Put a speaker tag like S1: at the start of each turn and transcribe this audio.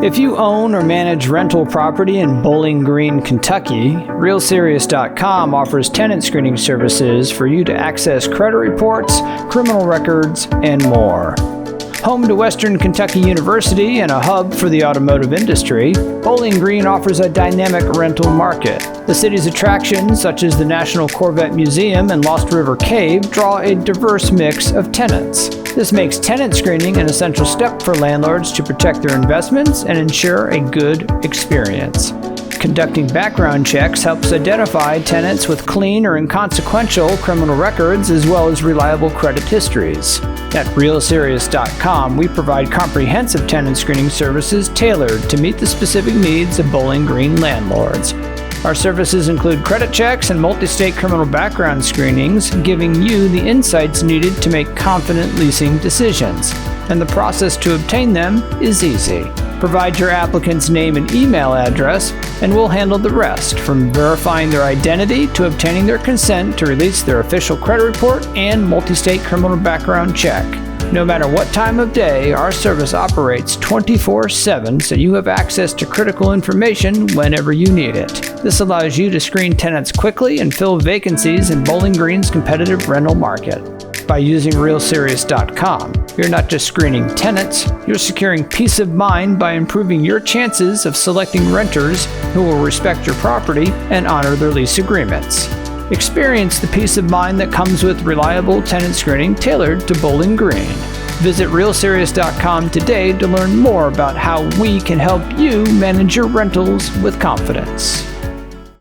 S1: If you own or manage rental property in Bowling Green, Kentucky, RealSerious.com offers tenant screening services for you to access credit reports, criminal records, and more. Home to Western Kentucky University and a hub for the automotive industry, Bowling Green offers a dynamic rental market. The city's attractions, such as the National Corvette Museum and Lost River Cave, draw a diverse mix of tenants. This makes tenant screening an essential step for landlords to protect their investments and ensure a good experience. Conducting background checks helps identify tenants with clean or inconsequential criminal records as well as reliable credit histories. At RealSerious.com, we provide comprehensive tenant screening services tailored to meet the specific needs of Bowling Green landlords. Our services include credit checks and multi-state criminal background screenings, giving you the insights needed to make confident leasing decisions. And the process to obtain them is easy. Provide your applicant's name and email address, and we'll handle the rest, from verifying their identity to obtaining their consent to release their official credit report and multi-state criminal background check. No matter what time of day, our service operates 24/7, so you have access to critical information whenever you need it. This allows you to screen tenants quickly and fill vacancies in Bowling Green's competitive rental market. By using RealSerious.com, you're not just screening tenants, you're securing peace of mind by improving your chances of selecting renters who will respect your property and honor their lease agreements. Experience the peace of mind that comes with reliable tenant screening tailored to Bowling Green. Visit RealSerious.com today to learn more about how we can help you manage your rentals with confidence.